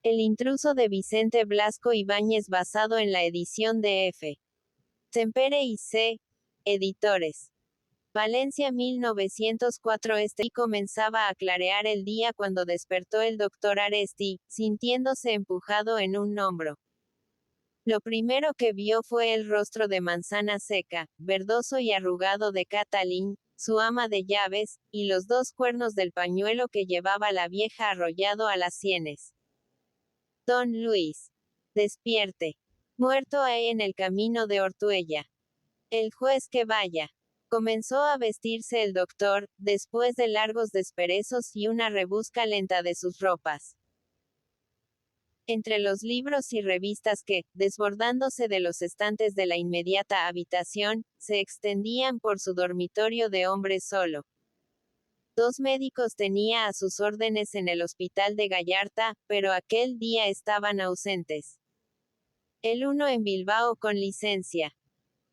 El intruso de Vicente Blasco Ibáñez basado en la edición de F. Sempere y C. Editores. Valencia 1904. Y comenzaba a clarear el día cuando despertó el doctor Aresti, sintiéndose empujado en un hombro. Lo primero que vio fue el rostro de Manzana Seca, verdoso y arrugado de Catalín, su ama de llaves, y los dos cuernos del pañuelo que llevaba la vieja arrollado a las sienes. Don Luis. Despierte. Muerto hay en el camino de Ortuella. El juez que vaya. Comenzó a vestirse el doctor, después de largos desperezos y una rebusca lenta de sus ropas. Entre los libros y revistas que, desbordándose de los estantes de la inmediata habitación, se extendían por su dormitorio de hombre solo. 2 médicos tenía a sus órdenes en el hospital de Gallarta, pero aquel día estaban ausentes. El uno en Bilbao con licencia.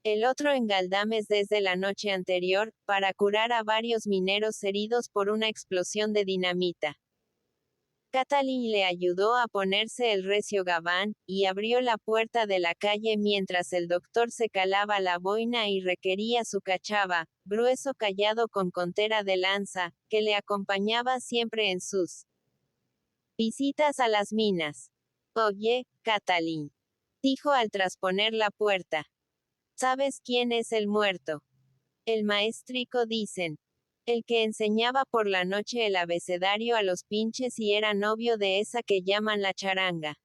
El otro en Galdames desde la noche anterior, para curar a varios mineros heridos por una explosión de dinamita. Catalín le ayudó a ponerse el recio gabán, y abrió la puerta de la calle mientras el doctor se calaba la boina y requería su cachava, grueso callado con contera de lanza, que le acompañaba siempre en sus visitas a las minas. Oye, Catalín, dijo al trasponer la puerta. ¿Sabes quién es el muerto? El maestrico dicen. El que enseñaba por la noche el abecedario a los pinches y era novio de esa que llaman la charanga.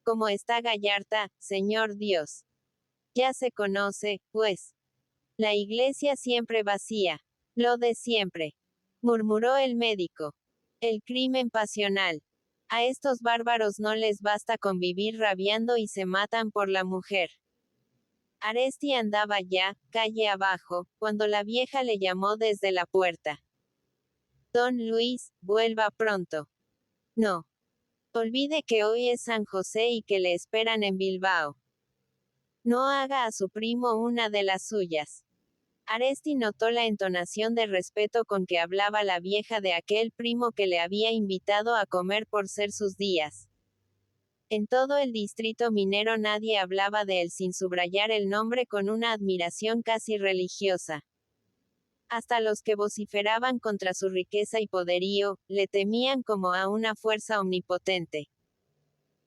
¿Cómo está Gallarta, señor Dios? Ya se conoce, pues. La iglesia siempre vacía. Lo de siempre. Murmuró el médico. El crimen pasional. A estos bárbaros no les basta con vivir rabiando y se matan por la mujer. Aresti andaba ya, calle abajo, cuando la vieja le llamó desde la puerta. Don Luis, vuelva pronto. No. Olvide que hoy es San José y que le esperan en Bilbao. No haga a su primo una de las suyas. Aresti notó la entonación de respeto con que hablaba la vieja de aquel primo que le había invitado a comer por ser sus días. En todo el distrito minero nadie hablaba de él sin subrayar el nombre con una admiración casi religiosa. Hasta los que vociferaban contra su riqueza y poderío, le temían como a una fuerza omnipotente.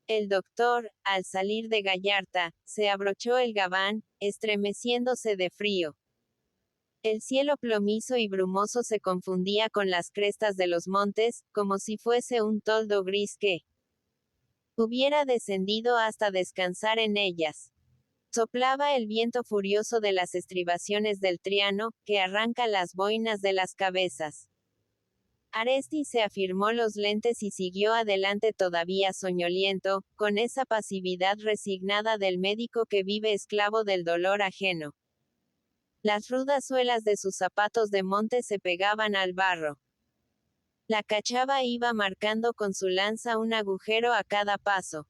El doctor, al salir de Gallarta, se abrochó el gabán, estremeciéndose de frío. El cielo plomizo y brumoso se confundía con las crestas de los montes, como si fuese un toldo gris que hubiera descendido hasta descansar en ellas. Soplaba el viento furioso de las estribaciones del Triano, que arranca las boinas de las cabezas. Aresti se afirmó los lentes y siguió adelante todavía soñoliento, con esa pasividad resignada del médico que vive esclavo del dolor ajeno. Las rudas suelas de sus zapatos de monte se pegaban al barro. La cachava iba marcando con su lanza un agujero a cada paso.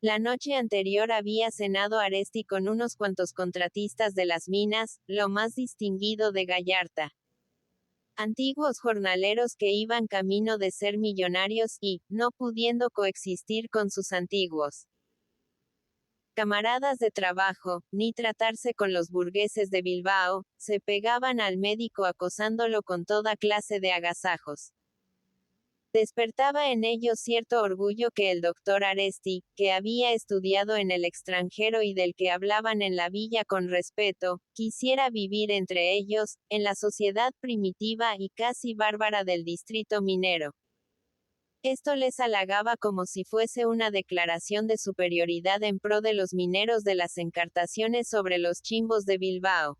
La noche anterior había cenado Aresti con unos cuantos contratistas de las minas, lo más distinguido de Gallarta. Antiguos jornaleros que iban camino de ser millonarios y, no pudiendo coexistir con sus antiguos camaradas de trabajo, ni tratarse con los burgueses de Bilbao, se pegaban al médico acosándolo con toda clase de agasajos. Despertaba en ellos cierto orgullo que el doctor Aresti, que había estudiado en el extranjero y del que hablaban en la villa con respeto, quisiera vivir entre ellos, en la sociedad primitiva y casi bárbara del distrito minero. Esto les halagaba como si fuese una declaración de superioridad en pro de los mineros de las encartaciones sobre los chimbos de Bilbao.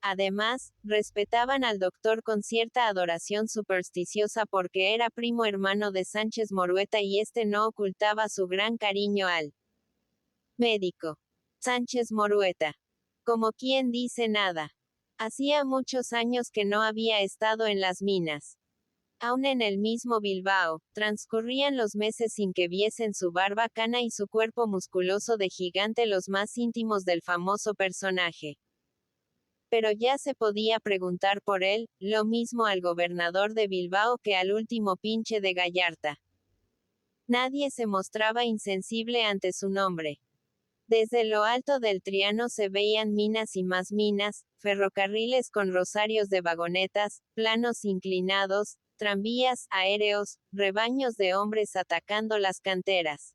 Además, respetaban al doctor con cierta adoración supersticiosa porque era primo hermano de Sánchez Morueta y este no ocultaba su gran cariño al médico. Sánchez Morueta. Como quien dice nada. Hacía muchos años que no había estado en las minas. Aún en el mismo Bilbao, transcurrían los meses sin que viesen su barba cana y su cuerpo musculoso de gigante los más íntimos del famoso personaje. Pero ya se podía preguntar por él, lo mismo al gobernador de Bilbao que al último pinche de Gallarta. Nadie se mostraba insensible ante su nombre. Desde lo alto del Triano se veían minas y más minas, ferrocarriles con rosarios de vagonetas, planos inclinados, tranvías aéreos, rebaños de hombres atacando las canteras.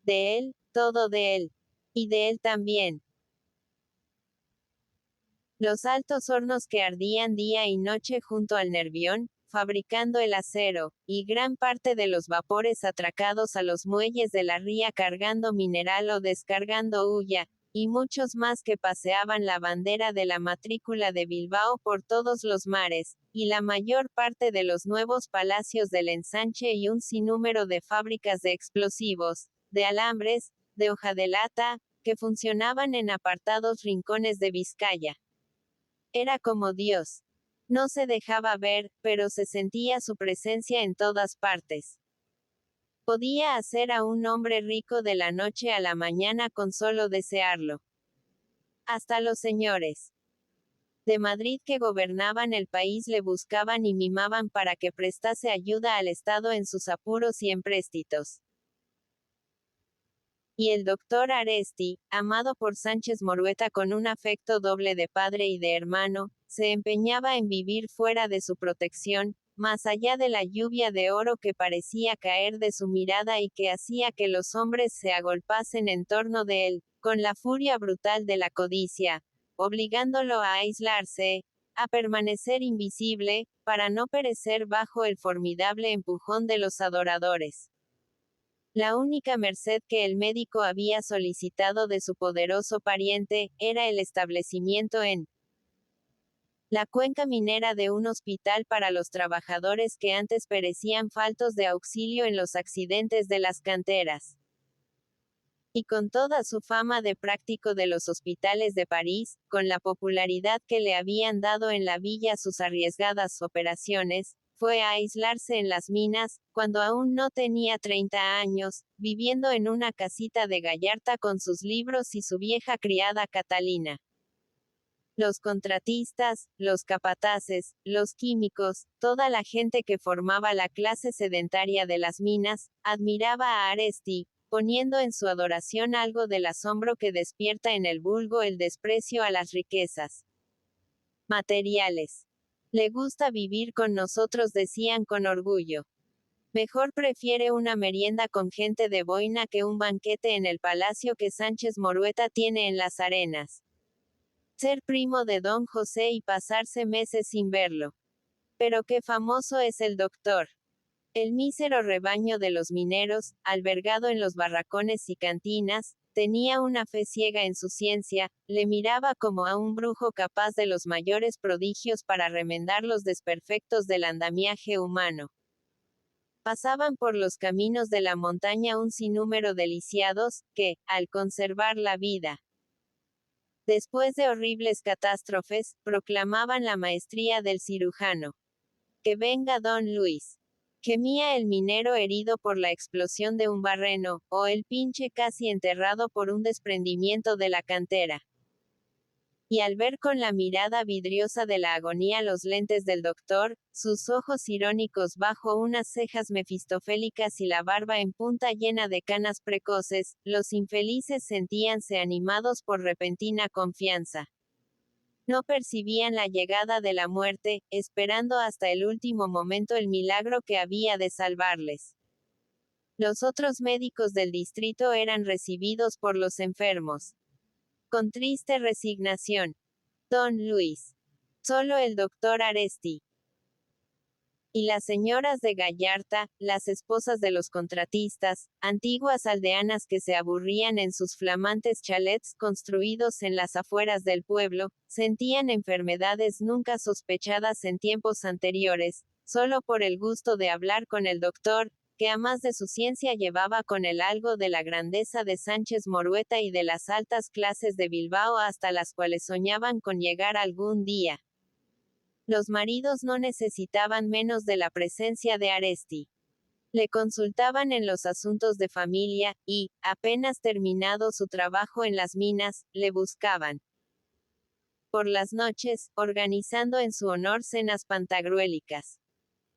De él, todo de él. Y de él también. Los altos hornos que ardían día y noche junto al Nervión, fabricando el acero, y gran parte de los vapores atracados a los muelles de la ría cargando mineral o descargando hulla, y muchos más que paseaban la bandera de la matrícula de Bilbao por todos los mares, y la mayor parte de los nuevos palacios del ensanche y un sinnúmero de fábricas de explosivos, de alambres, de hoja de lata, que funcionaban en apartados rincones de Vizcaya. Era como Dios. No se dejaba ver, pero se sentía su presencia en todas partes. Podía hacer a un hombre rico de la noche a la mañana con solo desearlo. Hasta los señores de Madrid que gobernaban el país le buscaban y mimaban para que prestase ayuda al Estado en sus apuros y empréstitos. Y el doctor Aresti, amado por Sánchez Morueta con un afecto doble de padre y de hermano, se empeñaba en vivir fuera de su protección, más allá de la lluvia de oro que parecía caer de su mirada y que hacía que los hombres se agolpasen en torno de él, con la furia brutal de la codicia, obligándolo a aislarse, a permanecer invisible, para no perecer bajo el formidable empujón de los adoradores. La única merced que el médico había solicitado de su poderoso pariente, era el establecimiento en la cuenca minera de un hospital para los trabajadores que antes perecían faltos de auxilio en los accidentes de las canteras. Y con toda su fama de práctico de los hospitales de París, con la popularidad que le habían dado en la villa sus arriesgadas operaciones, fue a aislarse en las minas, cuando aún no tenía 30 años, viviendo en una casita de Gallarta con sus libros y su vieja criada Catalina. Los contratistas, los capataces, los químicos, toda la gente que formaba la clase sedentaria de las minas, admiraba a Aresti, poniendo en su adoración algo del asombro que despierta en el vulgo el desprecio a las riquezas materiales. Le gusta vivir con nosotros, decían con orgullo. Mejor prefiere una merienda con gente de boina que un banquete en el palacio que Sánchez Morueta tiene en las Arenas. Ser primo de don José y pasarse meses sin verlo. Pero qué famoso es el doctor. El mísero rebaño de los mineros, albergado en los barracones y cantinas, tenía una fe ciega en su ciencia, le miraba como a un brujo capaz de los mayores prodigios para remendar los desperfectos del andamiaje humano. Pasaban por los caminos de la montaña un sinnúmero de lisiados, que, al conservar la vida, después de horribles catástrofes, proclamaban la maestría del cirujano. Que venga don Luis. Gemía el minero herido por la explosión de un barreno, o el pinche casi enterrado por un desprendimiento de la cantera. Y al ver con la mirada vidriosa de la agonía los lentes del doctor, sus ojos irónicos bajo unas cejas mefistofélicas y la barba en punta llena de canas precoces, los infelices sentíanse animados por repentina confianza. No percibían la llegada de la muerte, esperando hasta el último momento el milagro que había de salvarles. Los otros médicos del distrito eran recibidos por los enfermos con triste resignación. Don Luis. Solo el doctor Aresti y las señoras de Gallarta, las esposas de los contratistas, antiguas aldeanas que se aburrían en sus flamantes chalets construidos en las afueras del pueblo, sentían enfermedades nunca sospechadas en tiempos anteriores, solo por el gusto de hablar con el doctor, que a más de su ciencia llevaba con él algo de la grandeza de Sánchez Morueta y de las altas clases de Bilbao hasta las cuales soñaban con llegar algún día. Los maridos no necesitaban menos de la presencia de Aresti. Le consultaban en los asuntos de familia, y, apenas terminado su trabajo en las minas, le buscaban por las noches, organizando en su honor cenas pantagruélicas.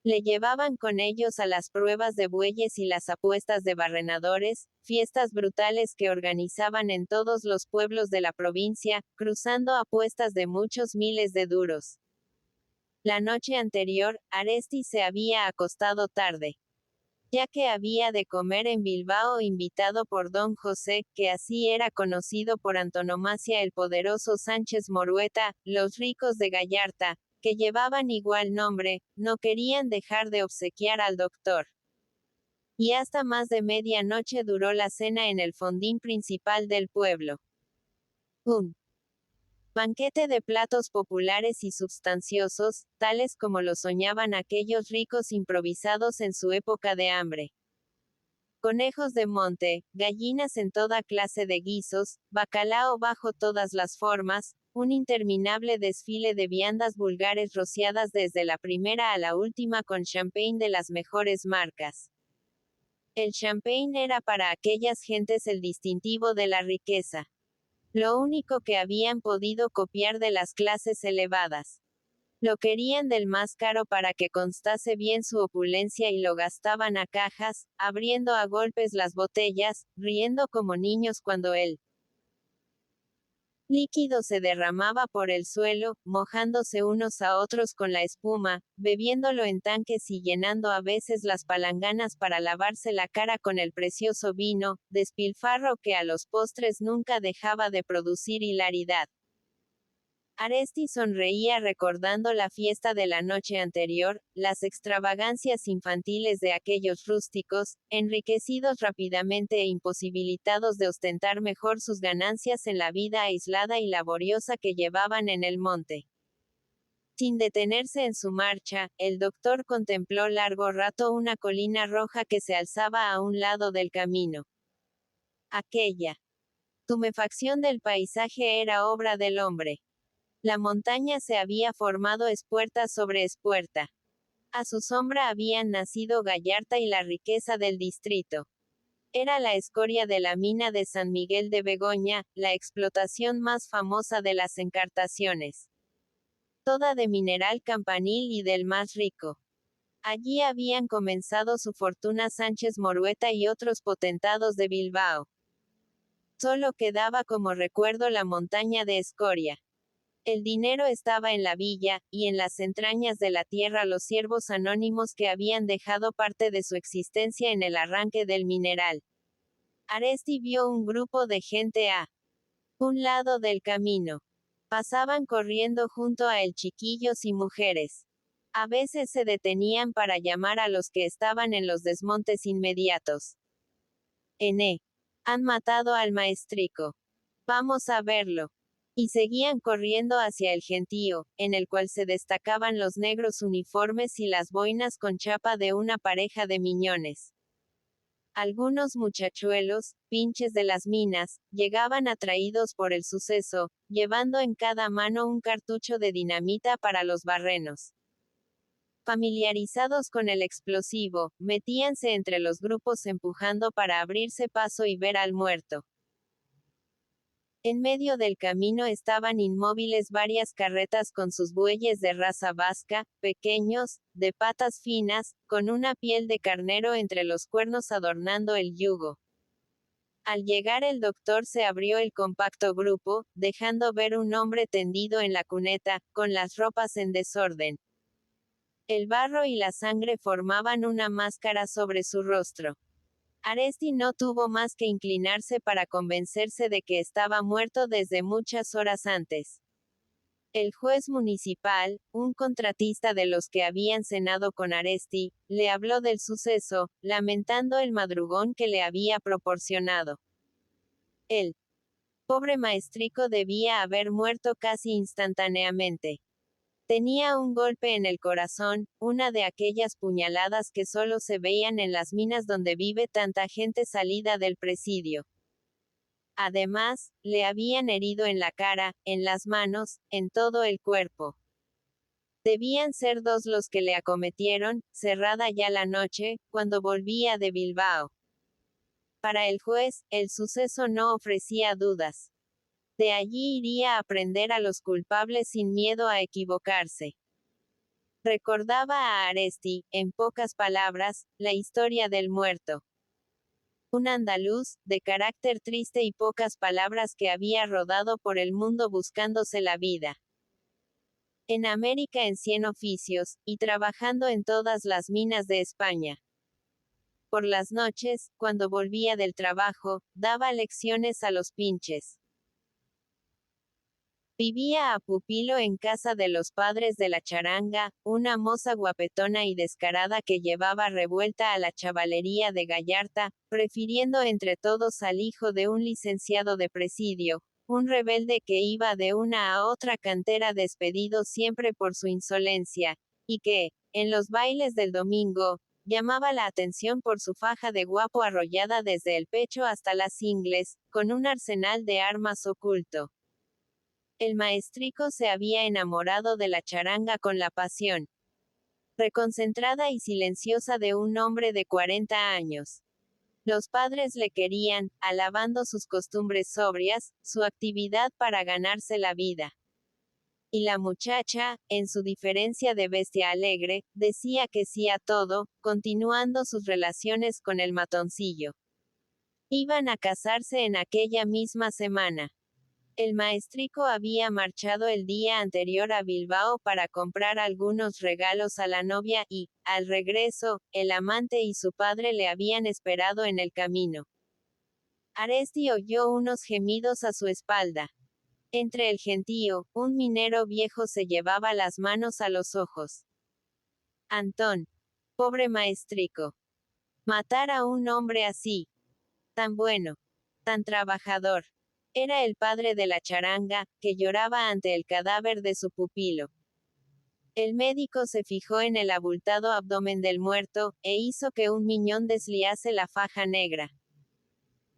Le llevaban con ellos a las pruebas de bueyes y las apuestas de barrenadores, fiestas brutales que organizaban en todos los pueblos de la provincia, cruzando apuestas de muchos miles de duros. La noche anterior, Aresti se había acostado tarde, ya que había de comer en Bilbao invitado por don José, que así era conocido por antonomasia el poderoso Sánchez Morueta, los ricos de Gallarta, que llevaban igual nombre, no querían dejar de obsequiar al doctor. Y hasta más de media noche duró la cena en el fondín principal del pueblo. Un banquete de platos populares y substanciosos, tales como lo soñaban aquellos ricos improvisados en su época de hambre. Conejos de monte, gallinas en toda clase de guisos, bacalao bajo todas las formas, un interminable desfile de viandas vulgares rociadas desde la primera a la última con champagne de las mejores marcas. El champagne era para aquellas gentes el distintivo de la riqueza. Lo único que habían podido copiar de las clases elevadas. Lo querían del más caro para que constase bien su opulencia y lo gastaban a cajas, abriendo a golpes las botellas, riendo como niños cuando el líquido se derramaba por el suelo, mojándose unos a otros con la espuma, bebiéndolo en tanques y llenando a veces las palanganas para lavarse la cara con el precioso vino, despilfarro que a los postres nunca dejaba de producir hilaridad. Aresti sonreía recordando la fiesta de la noche anterior, las extravagancias infantiles de aquellos rústicos, enriquecidos rápidamente e imposibilitados de ostentar mejor sus ganancias en la vida aislada y laboriosa que llevaban en el monte. Sin detenerse en su marcha, el doctor contempló largo rato una colina roja que se alzaba a un lado del camino. Aquella tumefacción del paisaje era obra del hombre. La montaña se había formado espuerta sobre espuerta. A su sombra habían nacido Gallarta y la riqueza del distrito. Era la escoria de la mina de San Miguel de Begoña, la explotación más famosa de las Encartaciones. Toda de mineral campanil y del más rico. Allí habían comenzado su fortuna Sánchez Morueta y otros potentados de Bilbao. Solo quedaba como recuerdo la montaña de escoria. El dinero estaba en la villa, y en las entrañas de la tierra los siervos anónimos que habían dejado parte de su existencia en el arranque del mineral. Aresti vio un grupo de gente a un lado del camino. Pasaban corriendo junto a él chiquillos y mujeres. A veces se detenían para llamar a los que estaban en los desmontes inmediatos. N. Han matado al maestrico. Vamos a verlo. Y seguían corriendo hacia el gentío, en el cual se destacaban los negros uniformes y las boinas con chapa de una pareja de miñones. Algunos muchachuelos, pinches de las minas, llegaban atraídos por el suceso, llevando en cada mano un cartucho de dinamita para los barrenos. Familiarizados con el explosivo, metíanse entre los grupos empujando para abrirse paso y ver al muerto. En medio del camino estaban inmóviles varias carretas con sus bueyes de raza vasca, pequeños, de patas finas, con una piel de carnero entre los cuernos adornando el yugo. Al llegar el doctor se abrió el compacto grupo, dejando ver un hombre tendido en la cuneta, con las ropas en desorden. El barro y la sangre formaban una máscara sobre su rostro. Aresti no tuvo más que inclinarse para convencerse de que estaba muerto desde muchas horas antes. El juez municipal, un contratista de los que habían cenado con Aresti, le habló del suceso, lamentando el madrugón que le había proporcionado. El pobre maestrico debía haber muerto casi instantáneamente. Tenía un golpe en el corazón, una de aquellas puñaladas que solo se veían en las minas donde vive tanta gente salida del presidio. Además, le habían herido en la cara, en las manos, en todo el cuerpo. Debían ser dos los que le acometieron, cerrada ya la noche, cuando volvía de Bilbao. Para el juez, el suceso no ofrecía dudas. De allí iría a prender a los culpables sin miedo a equivocarse. Recordaba a Aresti, en pocas palabras, la historia del muerto. Un andaluz, de carácter triste y pocas palabras que había rodado por el mundo buscándose la vida. En América en 100 oficios, y trabajando en todas las minas de España. Por las noches, cuando volvía del trabajo, daba lecciones a los pinches. Vivía a pupilo en casa de los padres de la charanga, una moza guapetona y descarada que llevaba revuelta a la chavalería de Gallarta, prefiriendo entre todos al hijo de un licenciado de presidio, un rebelde que iba de una a otra cantera despedido siempre por su insolencia, y que, en los bailes del domingo, llamaba la atención por su faja de guapo arrollada desde el pecho hasta las ingles, con un arsenal de armas oculto. El maestrico se había enamorado de la charanga con la pasión reconcentrada y silenciosa de un hombre de 40 años. Los padres le querían, alabando sus costumbres sobrias, su actividad para ganarse la vida. Y la muchacha, en su diferencia de bestia alegre, decía que sí a todo, continuando sus relaciones con el matoncillo. Iban a casarse en aquella misma semana. El maestrico había marchado el día anterior a Bilbao para comprar algunos regalos a la novia y, al regreso, el amante y su padre le habían esperado en el camino. Aresti oyó unos gemidos a su espalda. Entre el gentío, un minero viejo se llevaba las manos a los ojos. Antón. Pobre maestrico. Matar a un hombre así. Tan bueno. Tan trabajador. Era el padre de la charanga, que lloraba ante el cadáver de su pupilo. El médico se fijó en el abultado abdomen del muerto, e hizo que un miñón desliase la faja negra.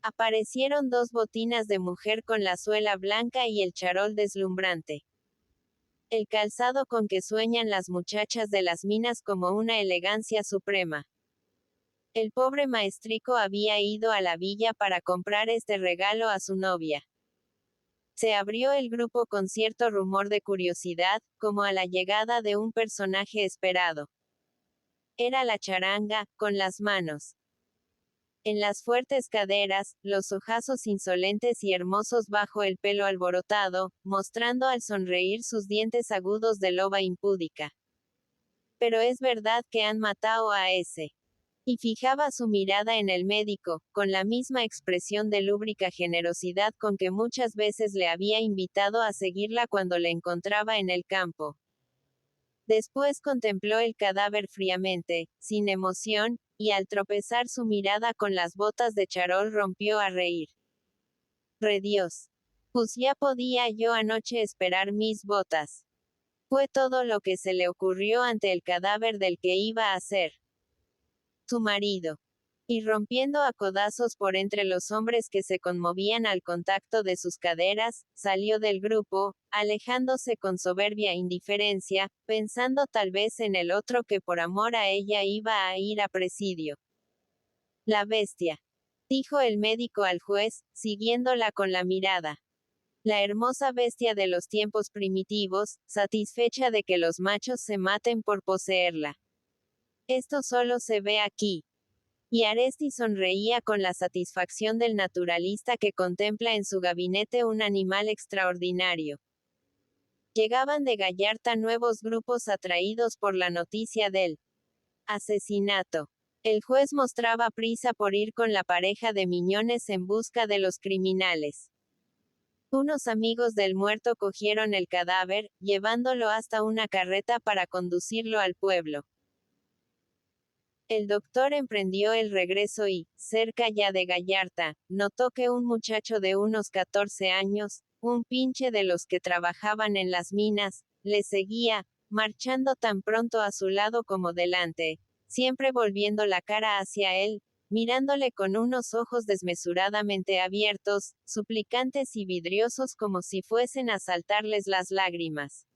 Aparecieron dos botinas de mujer con la suela blanca y el charol deslumbrante. El calzado con que sueñan las muchachas de las minas como una elegancia suprema. El pobre maestrico había ido a la villa para comprar este regalo a su novia. Se abrió el grupo con cierto rumor de curiosidad, como a la llegada de un personaje esperado. Era la charanga, con las manos en las fuertes caderas, los ojazos insolentes y hermosos bajo el pelo alborotado, mostrando al sonreír sus dientes agudos de loba impúdica. Pero es verdad que han matado a ese. Y fijaba su mirada en el médico, con la misma expresión de lúbrica generosidad con que muchas veces le había invitado a seguirla cuando le encontraba en el campo. Después contempló el cadáver fríamente, sin emoción, y al tropezar su mirada con las botas de charol rompió a reír. Redios. Pues ya podía yo anoche esperar mis botas. Fue todo lo que se le ocurrió ante el cadáver del que iba a ser su marido. Y rompiendo a codazos por entre los hombres que se conmovían al contacto de sus caderas, salió del grupo, alejándose con soberbia indiferencia, pensando tal vez en el otro que por amor a ella iba a ir a presidio. La bestia. Dijo el médico al juez, siguiéndola con la mirada. La hermosa bestia de los tiempos primitivos, satisfecha de que los machos se maten por poseerla. Esto solo se ve aquí. Y Aresti sonreía con la satisfacción del naturalista que contempla en su gabinete un animal extraordinario. Llegaban de Gallarta nuevos grupos atraídos por la noticia del asesinato. El juez mostraba prisa por ir con la pareja de miñones en busca de los criminales. Unos amigos del muerto cogieron el cadáver, llevándolo hasta una carreta para conducirlo al pueblo. El doctor emprendió el regreso y, cerca ya de Gallarta, notó que un muchacho de unos 14 años, un pinche de los que trabajaban en las minas, le seguía, marchando tan pronto a su lado como delante, siempre volviendo la cara hacia él, mirándole con unos ojos desmesuradamente abiertos, suplicantes y vidriosos como si fuesen a saltarles las lágrimas.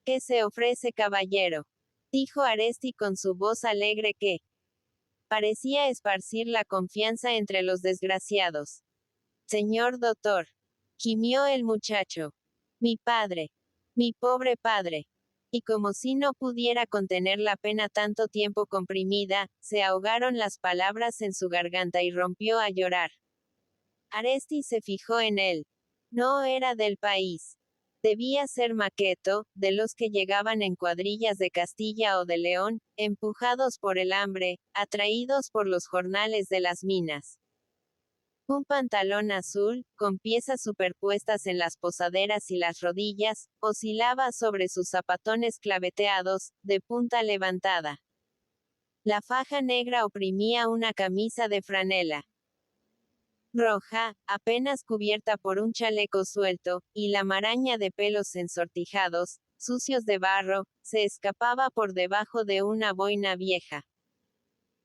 ¿Qué se ofrece, caballero?, dijo Aresti con su voz alegre que parecía esparcir la confianza entre los desgraciados. Señor doctor, gimió el muchacho. Mi padre. Mi pobre padre. Y como si no pudiera contener la pena tanto tiempo comprimida, se ahogaron las palabras en su garganta y rompió a llorar. Aresti se fijó en él. No era del país. Debía ser maqueto, de los que llegaban en cuadrillas de Castilla o de León, empujados por el hambre, atraídos por los jornales de las minas. Un pantalón azul, con piezas superpuestas en las posaderas y las rodillas, oscilaba sobre sus zapatones claveteados, de punta levantada. La faja negra oprimía una camisa de franela roja, apenas cubierta por un chaleco suelto, y la maraña de pelos ensortijados, sucios de barro, se escapaba por debajo de una boina vieja.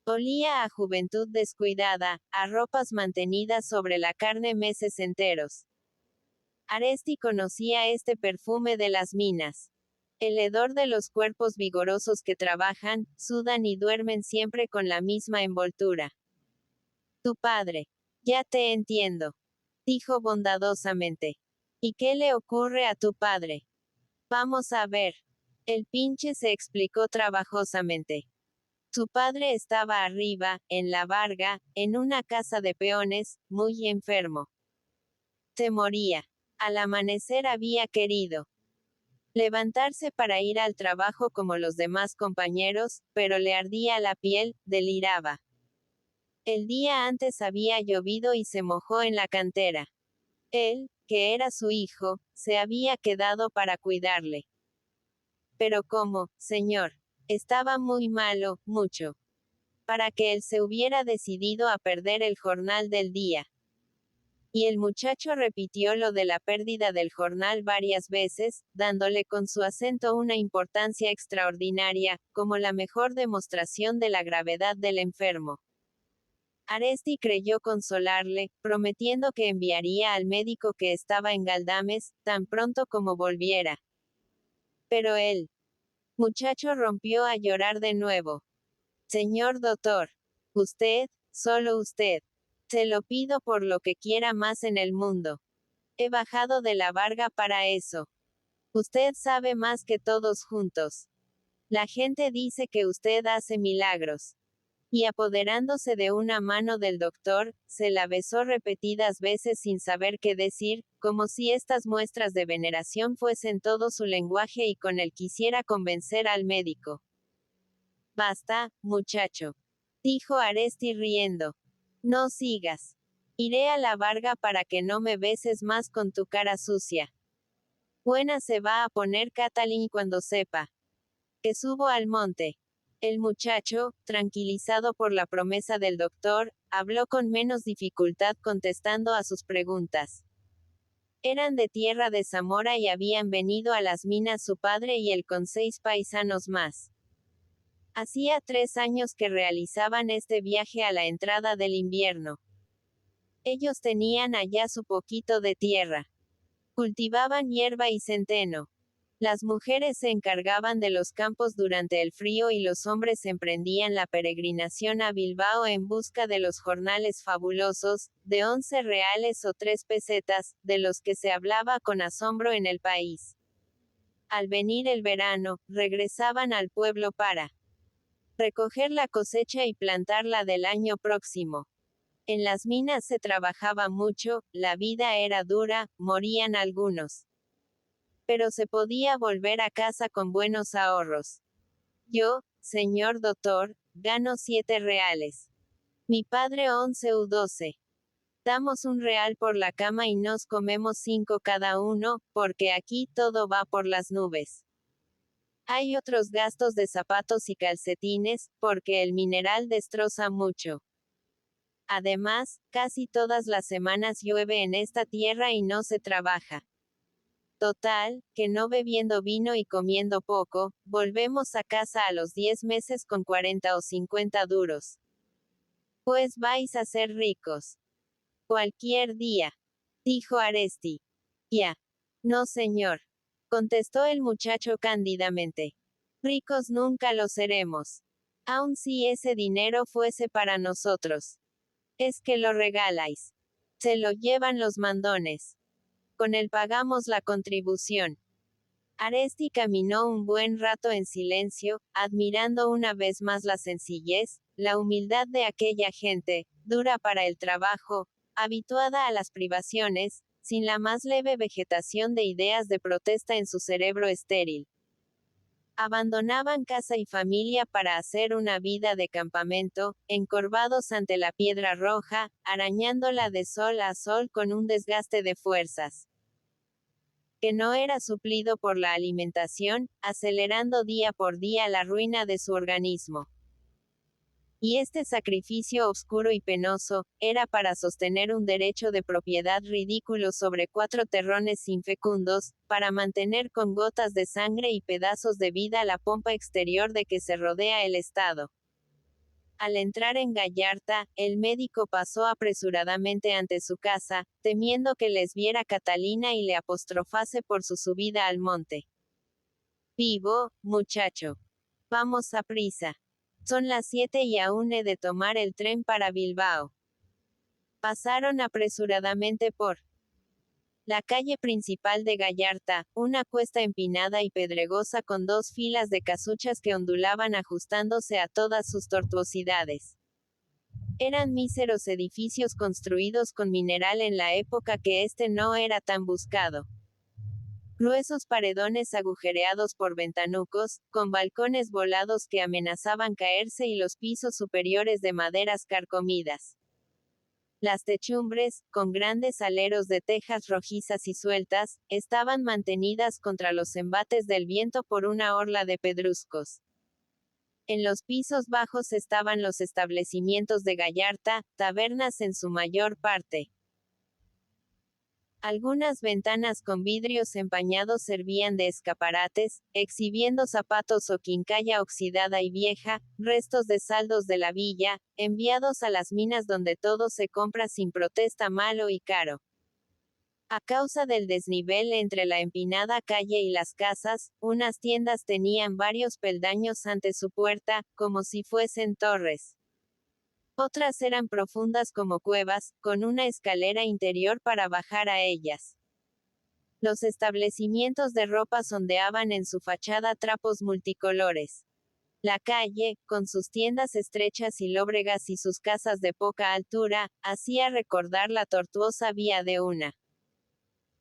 Olía a juventud descuidada, a ropas mantenidas sobre la carne meses enteros. Aresti conocía este perfume de las minas. El hedor de los cuerpos vigorosos que trabajan, sudan y duermen siempre con la misma envoltura. Tu padre. Ya te entiendo. Dijo bondadosamente. ¿Y qué le ocurre a tu padre? Vamos a ver. El pinche se explicó trabajosamente. Su padre estaba arriba, en la Varga, en una casa de peones, muy enfermo. Se moría. Al amanecer había querido levantarse para ir al trabajo como los demás compañeros, pero le ardía la piel, deliraba. El día antes había llovido y se mojó en la cantera. Él, que era su hijo, se había quedado para cuidarle. Pero ¿cómo, señor? Estaba muy malo, mucho. Para que él se hubiera decidido a perder el jornal del día. Y el muchacho repitió lo de la pérdida del jornal varias veces, dándole con su acento una importancia extraordinaria, como la mejor demostración de la gravedad del enfermo. Aresti creyó consolarle, prometiendo que enviaría al médico que estaba en Galdames, tan pronto como volviera. Pero el muchacho rompió a llorar de nuevo. Señor doctor. Usted, solo usted. Se lo pido por lo que quiera más en el mundo. He bajado de la Varga para eso. Usted sabe más que todos juntos. La gente dice que usted hace milagros. Y apoderándose de una mano del doctor, se la besó repetidas veces sin saber qué decir, como si estas muestras de veneración fuesen todo su lenguaje y con él quisiera convencer al médico. Basta, muchacho. Dijo Aresti riendo. No sigas. Iré a la Varga para que no me beses más con tu cara sucia. Buena se va a poner Catalín cuando sepa que subo al monte. El muchacho, tranquilizado por la promesa del doctor, habló con menos dificultad contestando a sus preguntas. Eran de tierra de Zamora y habían venido a las minas su padre y él con 6 paisanos más. Hacía 3 años que realizaban este viaje a la entrada del invierno. Ellos tenían allá su poquito de tierra. Cultivaban hierba y centeno. Las mujeres se encargaban de los campos durante el frío y los hombres emprendían la peregrinación a Bilbao en busca de los jornales fabulosos, de 11 reales o 3 pesetas, de los que se hablaba con asombro en el país. Al venir el verano, regresaban al pueblo para recoger la cosecha y plantarla del año próximo. En las minas se trabajaba mucho, la vida era dura, morían algunos. Pero se podía volver a casa con buenos ahorros. Yo, señor doctor, gano 7 reales. Mi padre 11 u 12. Damos un real por la cama y nos comemos 5 cada uno, porque aquí todo va por las nubes. Hay otros gastos de zapatos y calcetines, porque el mineral destroza mucho. Además, casi todas las semanas llueve en esta tierra y no se trabaja. Total, que no bebiendo vino y comiendo poco, volvemos a casa a los 10 meses con 40 o 50 duros. Pues vais a ser ricos. Cualquier día. Dijo Aresti. Ya. No señor. Contestó el muchacho cándidamente. Ricos nunca lo seremos. Aun si ese dinero fuese para nosotros. Es que lo regaláis. Se lo llevan los mandones. Con él pagamos la contribución. Aresti caminó un buen rato en silencio, admirando una vez más la sencillez, la humildad de aquella gente, dura para el trabajo, habituada a las privaciones, sin la más leve vegetación de ideas de protesta en su cerebro estéril. Abandonaban casa y familia para hacer una vida de campamento, encorvados ante la piedra roja, arañándola de sol a sol con un desgaste de fuerzas que no era suplido por la alimentación, acelerando día por día la ruina de su organismo. Y este sacrificio oscuro y penoso, era para sostener un derecho de propiedad ridículo sobre 4 terrones infecundos, para mantener con gotas de sangre y pedazos de vida la pompa exterior de que se rodea el Estado. Al entrar en Gallarta, el médico pasó apresuradamente ante su casa, temiendo que les viera Catalina y le apostrofase por su subida al monte. Vivo, muchacho. Vamos a prisa. Son las 7 y aún he de tomar el tren para Bilbao. Pasaron apresuradamente por la calle principal de Gallarta, una cuesta empinada y pedregosa con 2 filas de casuchas que ondulaban ajustándose a todas sus tortuosidades. Eran míseros edificios construidos con mineral en la época que este no era tan buscado. Gruesos paredones agujereados por ventanucos, con balcones volados que amenazaban caerse y los pisos superiores de maderas carcomidas. Las techumbres, con grandes aleros de tejas rojizas y sueltas, estaban mantenidas contra los embates del viento por una orla de pedruscos. En los pisos bajos estaban los establecimientos de Gallarta, tabernas en su mayor parte. Algunas ventanas con vidrios empañados servían de escaparates, exhibiendo zapatos o quincalla oxidada y vieja, restos de saldos de la villa, enviados a las minas donde todo se compra sin protesta malo y caro. A causa del desnivel entre la empinada calle y las casas, unas tiendas tenían varios peldaños ante su puerta, como si fuesen torres. Otras eran profundas como cuevas, con una escalera interior para bajar a ellas. Los establecimientos de ropa sondeaban en su fachada trapos multicolores. La calle, con sus tiendas estrechas y lóbregas y sus casas de poca altura, hacía recordar la tortuosa vía de una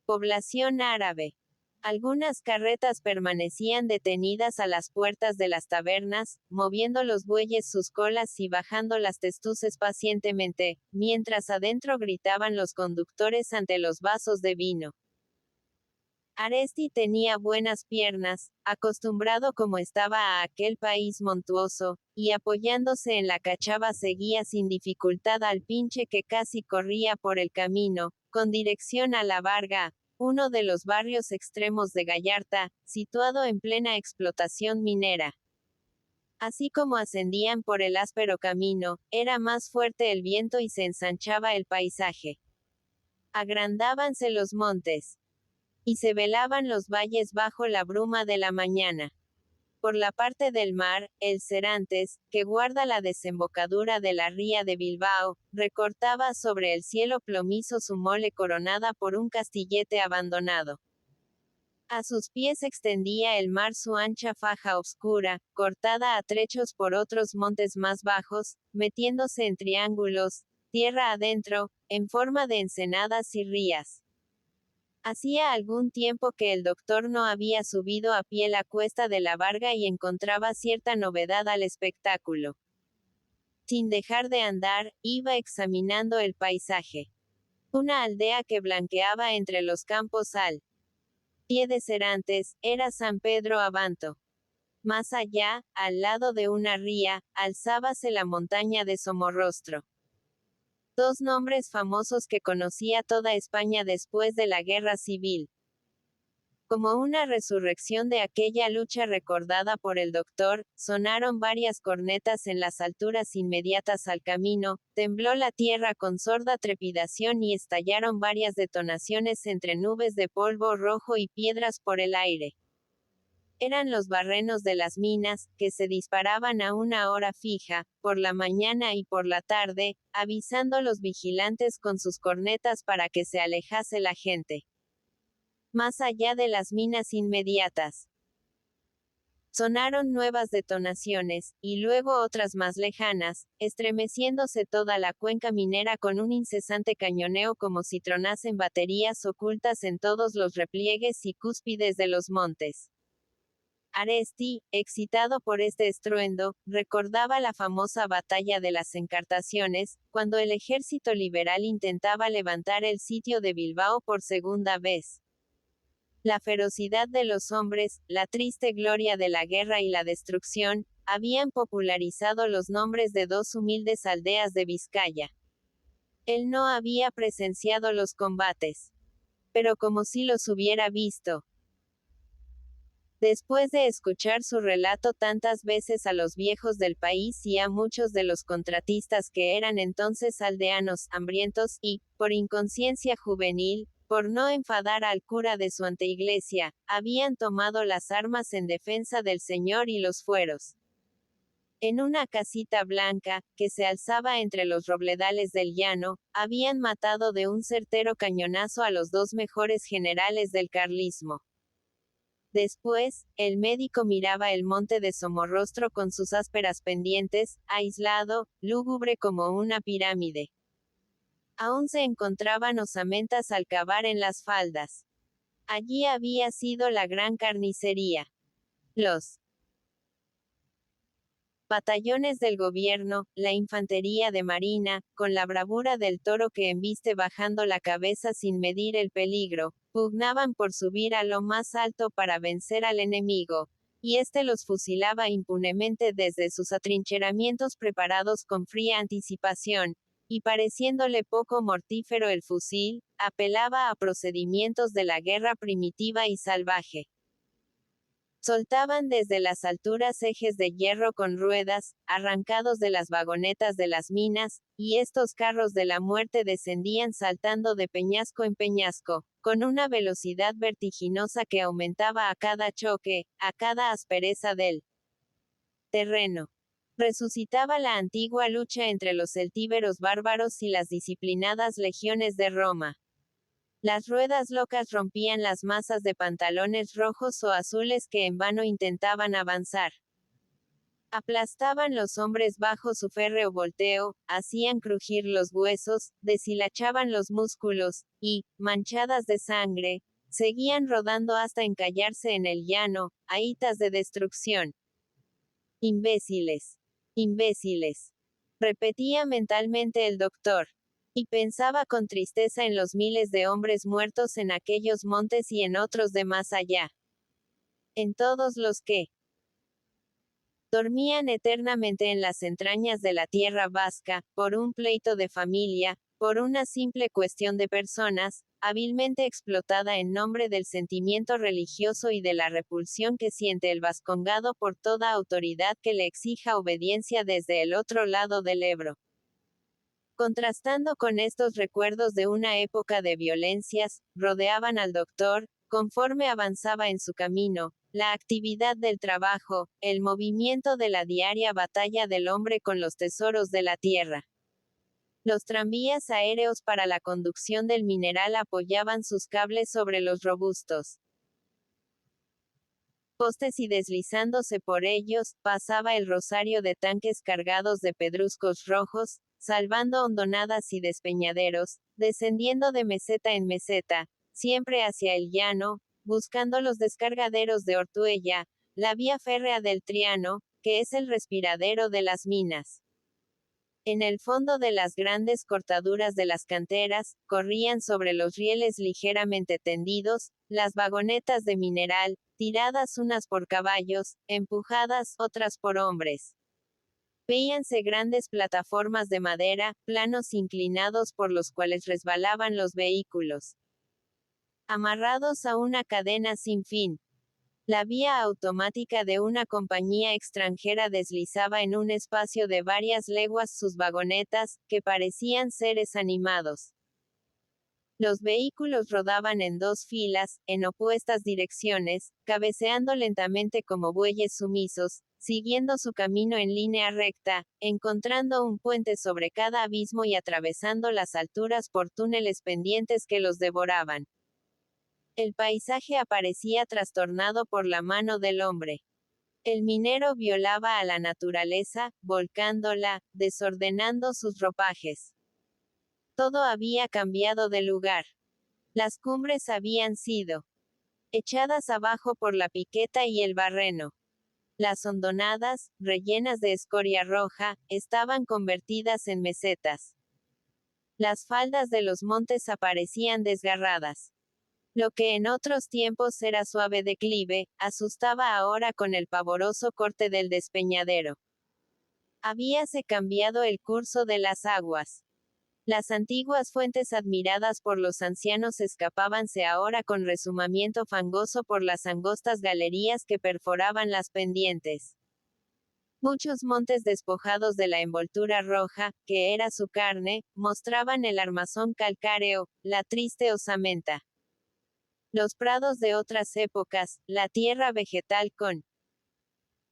población árabe. Algunas carretas permanecían detenidas a las puertas de las tabernas, moviendo los bueyes sus colas y bajando las testuces pacientemente, mientras adentro gritaban los conductores ante los vasos de vino. Aresti tenía buenas piernas, acostumbrado como estaba a aquel país montuoso, y apoyándose en la cachava seguía sin dificultad al pinche que casi corría por el camino, con dirección a La Varga, uno de los barrios extremos de Gallarta, situado en plena explotación minera. Así como ascendían por el áspero camino, era más fuerte el viento y se ensanchaba el paisaje. Agrandábanse los montes. Y se velaban los valles bajo la bruma de la mañana. Por la parte del mar, el Serantes, que guarda la desembocadura de la ría de Bilbao, recortaba sobre el cielo plomizo su mole coronada por un castillete abandonado. A sus pies extendía el mar su ancha faja oscura, cortada a trechos por otros montes más bajos, metiéndose en triángulos, tierra adentro, en forma de ensenadas y rías. Hacía algún tiempo que el doctor no había subido a pie la cuesta de la Varga y encontraba cierta novedad al espectáculo. Sin dejar de andar, iba examinando el paisaje. Una aldea que blanqueaba entre los campos al pie de Serantes, era San Pedro Abanto. Más allá, al lado de una ría, alzábase la montaña de Somorrostro. 2 nombres famosos que conocía toda España después de la Guerra Civil. Como una resurrección de aquella lucha recordada por el doctor, sonaron varias cornetas en las alturas inmediatas al camino, tembló la tierra con sorda trepidación y estallaron varias detonaciones entre nubes de polvo rojo y piedras por el aire. Eran los barrenos de las minas, que se disparaban a una hora fija, por la mañana y por la tarde, avisando a los vigilantes con sus cornetas para que se alejase la gente. más allá de las minas inmediatas. Sonaron nuevas detonaciones, y luego otras más lejanas, estremeciéndose toda la cuenca minera con un incesante cañoneo como si tronasen baterías ocultas en todos los repliegues y cúspides de los montes. Aresti, excitado por este estruendo, recordaba la famosa batalla de las Encartaciones, cuando el ejército liberal intentaba levantar el sitio de Bilbao por segunda vez. La ferocidad de los hombres, la triste gloria de la guerra y la destrucción, habían popularizado los nombres de dos humildes aldeas de Vizcaya. Él no había presenciado los combates, pero como si los hubiera visto. Después de escuchar su relato tantas veces a los viejos del país y a muchos de los contratistas que eran entonces aldeanos, hambrientos, y, por inconsciencia juvenil, por no enfadar al cura de su anteiglesia, habían tomado las armas en defensa del Señor y los fueros. En una casita blanca, que se alzaba entre los robledales del llano, habían matado de un certero cañonazo a los dos mejores generales del carlismo. Después, el médico miraba el monte de Somorrostro con sus ásperas pendientes, aislado, lúgubre como una pirámide. Aún se encontraban osamentas al cavar en las faldas. Allí había sido la gran carnicería. Los batallones del gobierno, la infantería de marina, con la bravura del toro que embiste bajando la cabeza sin medir el peligro, pugnaban por subir a lo más alto para vencer al enemigo, y éste los fusilaba impunemente desde sus atrincheramientos preparados con fría anticipación, y pareciéndole poco mortífero el fusil, apelaba a procedimientos de la guerra primitiva y salvaje. Soltaban desde las alturas ejes de hierro con ruedas, arrancados de las vagonetas de las minas, y estos carros de la muerte descendían saltando de peñasco en peñasco, con una velocidad vertiginosa que aumentaba a cada choque, a cada aspereza del terreno. Resucitaba la antigua lucha entre los celtíberos bárbaros y las disciplinadas legiones de Roma. Las ruedas locas rompían las masas de pantalones rojos o azules que en vano intentaban avanzar. Aplastaban los hombres bajo su férreo volteo, hacían crujir los huesos, deshilachaban los músculos, y, manchadas de sangre, seguían rodando hasta encallarse en el llano, ahitas de destrucción. Imbéciles. Imbéciles. Repetía mentalmente el doctor. Y pensaba con tristeza en los miles de hombres muertos en aquellos montes y en otros de más allá. En todos los que dormían eternamente en las entrañas de la tierra vasca, por un pleito de familia, por una simple cuestión de personas, hábilmente explotada en nombre del sentimiento religioso y de la repulsión que siente el vascongado por toda autoridad que le exija obediencia desde el otro lado del Ebro. Contrastando con estos recuerdos de una época de violencias, rodeaban al doctor, conforme avanzaba en su camino, la actividad del trabajo, el movimiento de la diaria batalla del hombre con los tesoros de la tierra. Los tranvías aéreos para la conducción del mineral apoyaban sus cables sobre los robustos postes y deslizándose por ellos, pasaba el rosario de tanques cargados de pedruscos rojos, salvando hondonadas y despeñaderos, descendiendo de meseta en meseta, siempre hacia el llano, buscando los descargaderos de Ortuella, la vía férrea del Triano, que es el respiradero de las minas. En el fondo de las grandes cortaduras de las canteras, corrían sobre los rieles ligeramente tendidos, las vagonetas de mineral, tiradas unas por caballos, empujadas otras por hombres. Veíanse grandes plataformas de madera, planos inclinados por los cuales resbalaban los vehículos, amarrados a una cadena sin fin. La vía automática de una compañía extranjera deslizaba en un espacio de varias leguas sus vagonetas, que parecían seres animados. Los vehículos rodaban en dos filas, en opuestas direcciones, cabeceando lentamente como bueyes sumisos, siguiendo su camino en línea recta, encontrando un puente sobre cada abismo y atravesando las alturas por túneles pendientes que los devoraban. El paisaje aparecía trastornado por la mano del hombre. El minero violaba a la naturaleza, volcándola, desordenando sus ropajes. Todo había cambiado de lugar. Las cumbres habían sido echadas abajo por la piqueta y el barreno. Las hondonadas, rellenas de escoria roja, estaban convertidas en mesetas. Las faldas de los montes aparecían desgarradas. Lo que en otros tiempos era suave declive, asustaba ahora con el pavoroso corte del despeñadero. Habíase cambiado el curso de las aguas. Las antiguas fuentes admiradas por los ancianos escapábanse ahora con rezumamiento fangoso por las angostas galerías que perforaban las pendientes. Muchos montes despojados de la envoltura roja, que era su carne, mostraban el armazón calcáreo, la triste osamenta. Los prados de otras épocas, la tierra vegetal con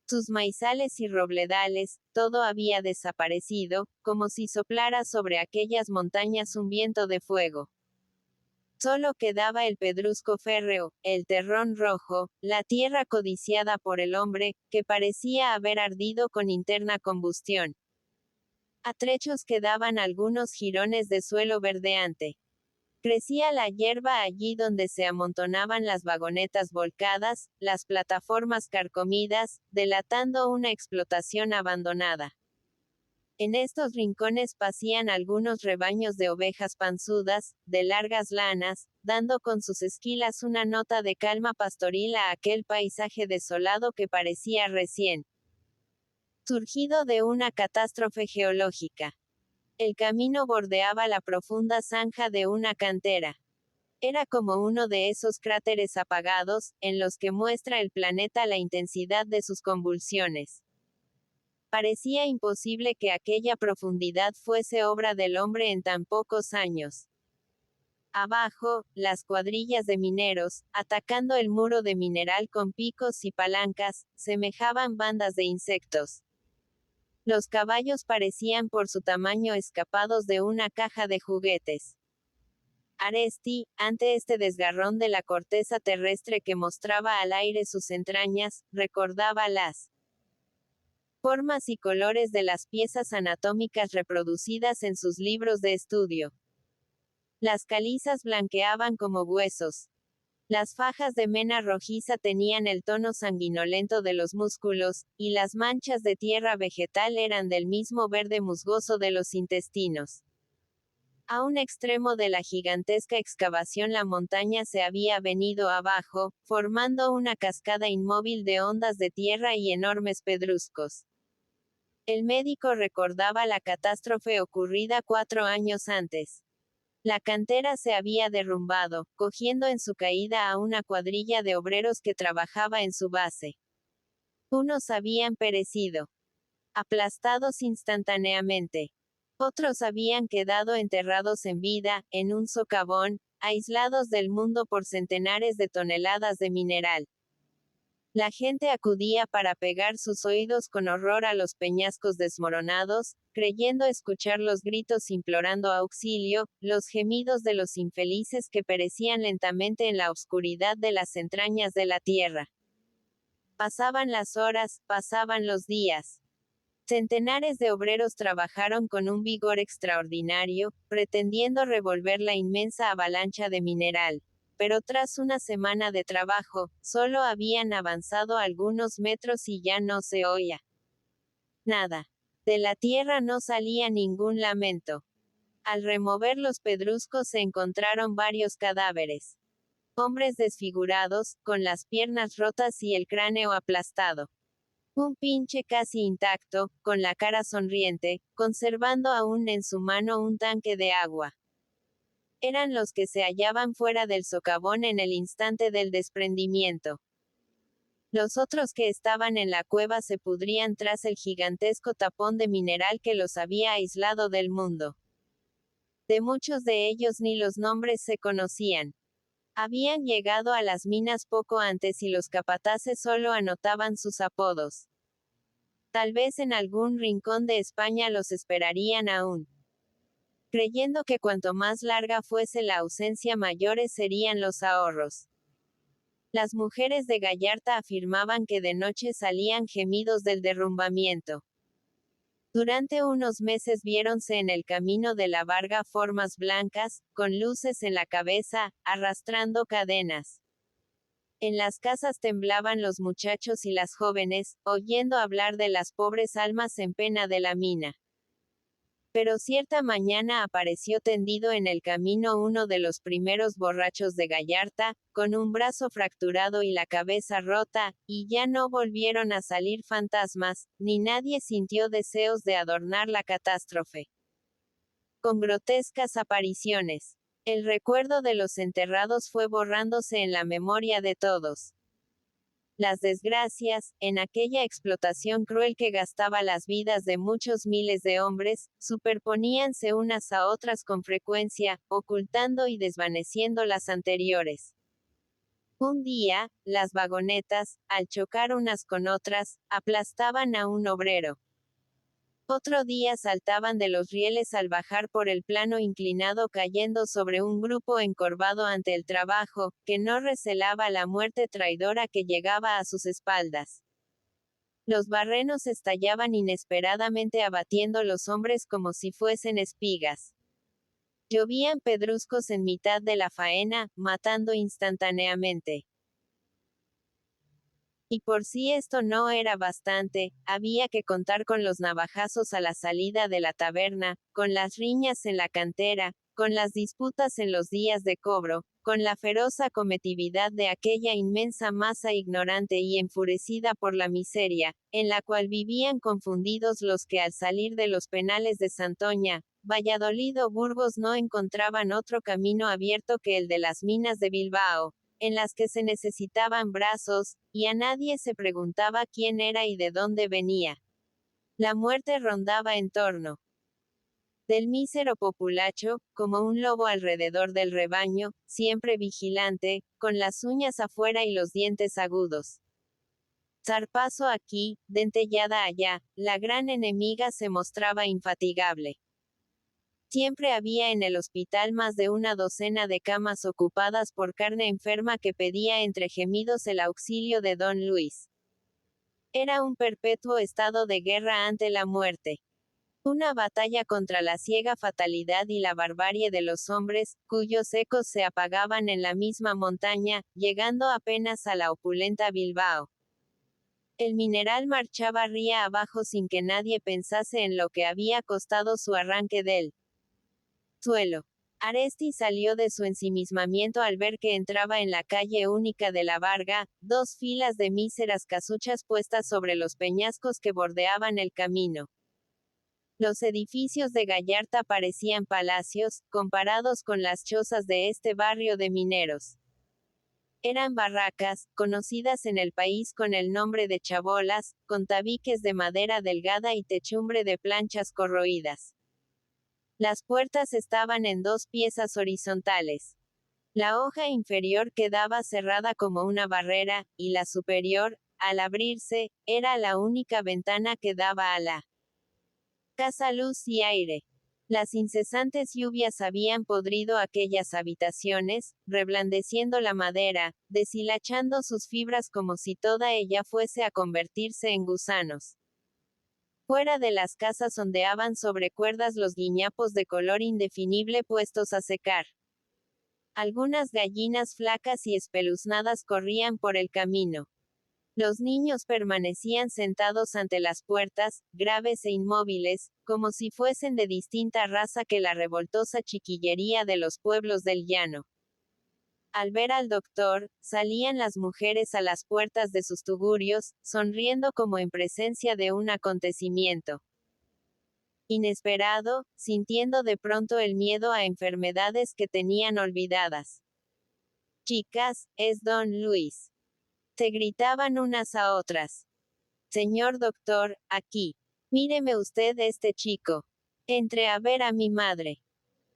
sus maizales y robledales, todo había desaparecido, como si soplara sobre aquellas montañas un viento de fuego. Solo quedaba el pedrusco férreo, el terrón rojo, la tierra codiciada por el hombre, que parecía haber ardido con interna combustión. A trechos quedaban algunos jirones de suelo verdeante. Crecía la hierba allí donde se amontonaban las vagonetas volcadas, las plataformas carcomidas, delatando una explotación abandonada. En estos rincones pacían algunos rebaños de ovejas panzudas, de largas lanas, dando con sus esquilas una nota de calma pastoril a aquel paisaje desolado que parecía recién surgido de una catástrofe geológica. El camino bordeaba la profunda zanja de una cantera. Era como uno de esos cráteres apagados, en los que muestra el planeta la intensidad de sus convulsiones. Parecía imposible que aquella profundidad fuese obra del hombre en tan pocos años. Abajo, las cuadrillas de mineros, atacando el muro de mineral con picos y palancas, semejaban bandas de insectos. Los caballos parecían por su tamaño escapados de una caja de juguetes. Aresti, ante este desgarrón de la corteza terrestre que mostraba al aire sus entrañas, recordaba las formas y colores de las piezas anatómicas reproducidas en sus libros de estudio. Las calizas blanqueaban como huesos. Las fajas de mena rojiza tenían el tono sanguinolento de los músculos, y las manchas de tierra vegetal eran del mismo verde musgoso de los intestinos. A un extremo de la gigantesca excavación la montaña se había venido abajo, formando una cascada inmóvil de ondas de tierra y enormes pedruscos. El médico recordaba la catástrofe ocurrida 4 años antes. La cantera se había derrumbado, cogiendo en su caída a una cuadrilla de obreros que trabajaba en su base. Unos habían perecido, aplastados instantáneamente. Otros habían quedado enterrados en vida, en un socavón, aislados del mundo por centenares de toneladas de mineral. La gente acudía para pegar sus oídos con horror a los peñascos desmoronados, creyendo escuchar los gritos implorando auxilio, los gemidos de los infelices que perecían lentamente en la oscuridad de las entrañas de la tierra. Pasaban las horas, pasaban los días. Centenares de obreros trabajaron con un vigor extraordinario, pretendiendo revolver la inmensa avalancha de mineral. Pero tras una semana de trabajo, solo habían avanzado algunos metros y ya no se oía nada. De la tierra no salía ningún lamento. Al remover los pedruscos se encontraron varios cadáveres. Hombres desfigurados, con las piernas rotas y el cráneo aplastado. Un pinche casi intacto, con la cara sonriente, conservando aún en su mano un tanque de agua. Eran los que se hallaban fuera del socavón en el instante del desprendimiento. Los otros que estaban en la cueva se pudrían tras el gigantesco tapón de mineral que los había aislado del mundo. De muchos de ellos ni los nombres se conocían. Habían llegado a las minas poco antes y los capataces solo anotaban sus apodos. Tal vez en algún rincón de España los esperarían aún. creyendo que cuanto más larga fuese la ausencia mayores serían los ahorros. Las mujeres de Gallarta afirmaban que de noche salían gemidos del derrumbamiento. Durante unos meses viéronse en el camino de la Varga formas blancas, con luces en la cabeza, arrastrando cadenas. En las casas temblaban los muchachos y las jóvenes, oyendo hablar de las pobres almas en pena de la mina. Pero cierta mañana apareció tendido en el camino uno de los primeros borrachos de Gallarta, con un brazo fracturado y la cabeza rota, y ya no volvieron a salir fantasmas, ni nadie sintió deseos de adornar la catástrofe con grotescas apariciones. El recuerdo de los enterrados fue borrándose en la memoria de todos. Las desgracias, en aquella explotación cruel que gastaba las vidas de muchos miles de hombres, superponíanse unas a otras con frecuencia, ocultando y desvaneciendo las anteriores. Un día, las vagonetas, al chocar unas con otras, aplastaban a un obrero. Otro día saltaban de los rieles al bajar por el plano inclinado cayendo sobre un grupo encorvado ante el trabajo, que no recelaba la muerte traidora que llegaba a sus espaldas. Los barrenos estallaban inesperadamente abatiendo los hombres como si fuesen espigas. Llovían pedruscos en mitad de la faena, matando instantáneamente. Y por si esto no era bastante, había que contar con los navajazos a la salida de la taberna, con las riñas en la cantera, con las disputas en los días de cobro, con la feroz acometividad de aquella inmensa masa ignorante y enfurecida por la miseria, en la cual vivían confundidos los que al salir de los penales de Santoña, Valladolid o Burgos no encontraban otro camino abierto que el de las minas de Bilbao, en las que se necesitaban brazos, y a nadie se preguntaba quién era y de dónde venía. La muerte rondaba en torno del mísero populacho, como un lobo alrededor del rebaño, siempre vigilante, con las uñas afuera y los dientes agudos. Zarpazo aquí, dentellada allá, la gran enemiga se mostraba infatigable. Siempre había en el hospital más de una docena de camas ocupadas por carne enferma que pedía entre gemidos el auxilio de don Luis. Era un perpetuo estado de guerra ante la muerte. Una batalla contra la ciega fatalidad y la barbarie de los hombres, cuyos ecos se apagaban en la misma montaña, llegando apenas a la opulenta Bilbao. El mineral marchaba ría abajo sin que nadie pensase en lo que había costado su arranque del suelo. Aresti salió de su ensimismamiento al ver que entraba en la calle única de la Varga, dos filas de míseras casuchas puestas sobre los peñascos que bordeaban el camino. Los edificios de Gallarta parecían palacios, comparados con las chozas de este barrio de mineros. Eran barracas, conocidas en el país con el nombre de chabolas, con tabiques de madera delgada y techumbre de planchas corroídas. Las puertas estaban en dos piezas horizontales. La hoja inferior quedaba cerrada como una barrera, y la superior, al abrirse, era la única ventana que daba a la casa luz y aire. Las incesantes lluvias habían podrido aquellas habitaciones, reblandeciendo la madera, deshilachando sus fibras como si toda ella fuese a convertirse en gusanos. Fuera de las casas ondeaban sobre cuerdas los guiñapos de color indefinible puestos a secar. Algunas gallinas flacas y espeluznadas corrían por el camino. Los niños permanecían sentados ante las puertas, graves e inmóviles, como si fuesen de distinta raza que la revoltosa chiquillería de los pueblos del llano. Al ver al doctor, salían las mujeres a las puertas de sus tugurios, sonriendo como en presencia de un acontecimiento inesperado, sintiendo de pronto el miedo a enfermedades que tenían olvidadas. Chicas, es don Luis. Se gritaban unas a otras. Señor doctor, aquí. Míreme usted este chico. Entre a ver a mi madre.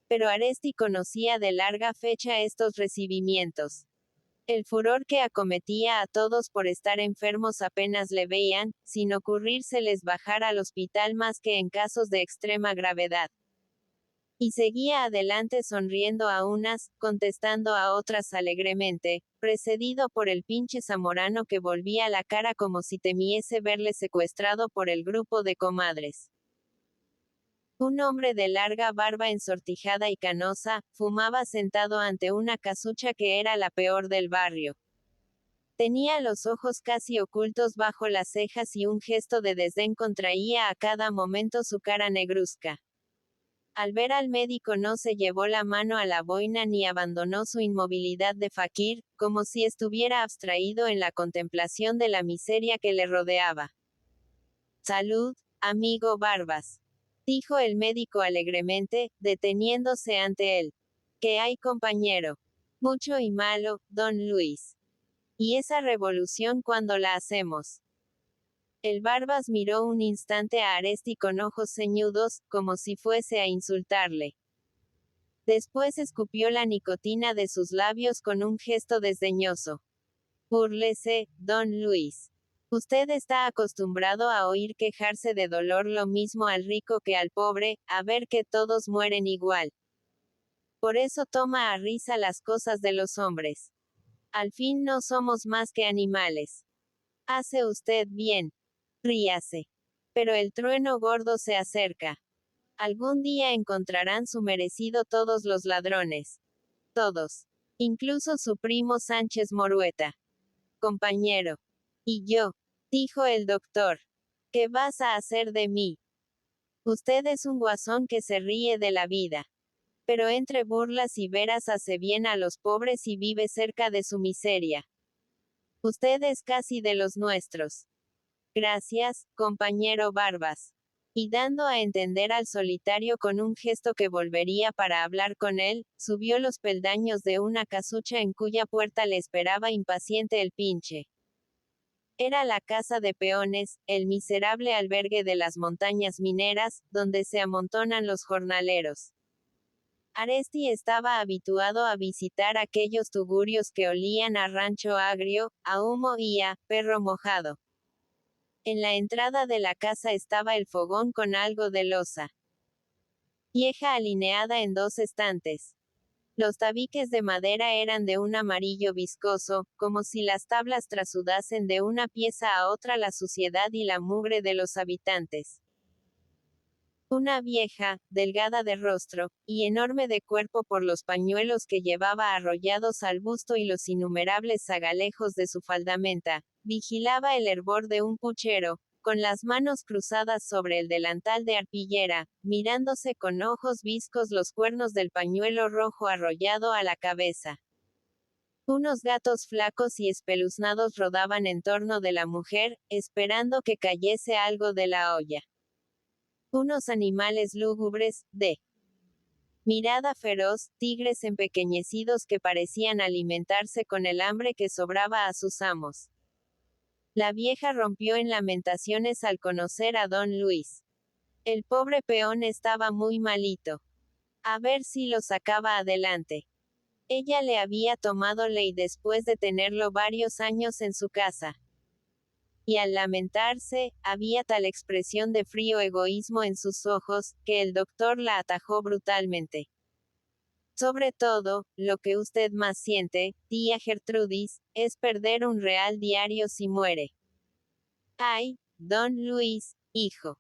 Pero Aresti conocía de larga fecha estos recibimientos. El furor que acometía a todos por estar enfermos apenas le veían, sin ocurrírseles bajar al hospital más que en casos de extrema gravedad. Y seguía adelante sonriendo a unas, contestando a otras alegremente, precedido por el pinche zamorano que volvía la cara como si temiese verle secuestrado por el grupo de comadres. Un hombre de larga barba ensortijada y canosa, fumaba sentado ante una casucha que era la peor del barrio. Tenía los ojos casi ocultos bajo las cejas y un gesto de desdén contraía a cada momento su cara negruzca. Al ver al médico no se llevó la mano a la boina ni abandonó su inmovilidad de faquir, como si estuviera abstraído en la contemplación de la miseria que le rodeaba. Salud, amigo Barbas, dijo el médico alegremente, deteniéndose ante él. ¿Qué hay, compañero? Mucho y malo, don Luis. ¿Y esa revolución cuándo la hacemos? El Barbas miró un instante a Aresti con ojos ceñudos, como si fuese a insultarle. Después escupió la nicotina de sus labios con un gesto desdeñoso. Búrlese, don Luis. Usted está acostumbrado a oír quejarse de dolor lo mismo al rico que al pobre, a ver que todos mueren igual. Por eso toma a risa las cosas de los hombres. Al fin no somos más que animales. Hace usted bien. Ríase. Pero el trueno gordo se acerca. Algún día encontrarán su merecido todos los ladrones. Todos. Incluso su primo Sánchez Morueta. Compañero. Y yo, dijo el doctor. ¿Qué vas a hacer de mí? Usted es un guasón que se ríe de la vida. Pero entre burlas y veras hace bien a los pobres y vive cerca de su miseria. Usted es casi de los nuestros. Gracias, compañero Barbas. Y dando a entender al solitario con un gesto que volvería para hablar con él, subió los peldaños de una casucha en cuya puerta le esperaba impaciente el pinche. Era la casa de peones, el miserable albergue de las montañas mineras, donde se amontonan los jornaleros. Aresti estaba habituado a visitar aquellos tugurios que olían a rancho agrio, a humo y a perro mojado. En la entrada de la casa estaba el fogón con algo de loza vieja alineada en dos estantes. Los tabiques de madera eran de un amarillo viscoso, como si las tablas trasudasen de una pieza a otra la suciedad y la mugre de los habitantes. Una vieja, delgada de rostro, y enorme de cuerpo por los pañuelos que llevaba arrollados al busto y los innumerables zagalejos de su faldamenta, vigilaba el hervor de un puchero, con las manos cruzadas sobre el delantal de arpillera, mirándose con ojos viscos los cuernos del pañuelo rojo arrollado a la cabeza. Unos gatos flacos y espeluznados rodaban en torno de la mujer, esperando que cayese algo de la olla. Unos animales lúgubres, de mirada feroz, tigres empequeñecidos que parecían alimentarse con el hambre que sobraba a sus amos. La vieja rompió en lamentaciones al conocer a don Luis. El pobre peón estaba muy malito. A ver si lo sacaba adelante. Ella le había tomado ley después de tenerlo varios años en su casa. Y al lamentarse, había tal expresión de frío egoísmo en sus ojos, que el doctor la atajó brutalmente. Sobre todo, lo que usted más siente, tía Gertrudis, es perder un real diario si muere. Ay, don Luis, hijo.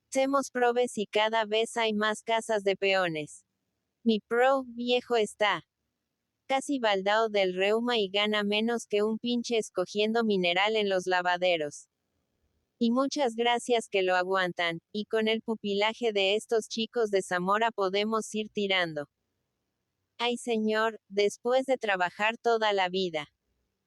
Semos probes y cada vez hay más casas de peones. Mi pro viejo está casi baldao del reuma y gana menos que un pinche escogiendo mineral en los lavaderos. Y muchas gracias que lo aguantan, y con el pupilaje de estos chicos de Zamora podemos ir tirando. Ay señor, después de trabajar toda la vida.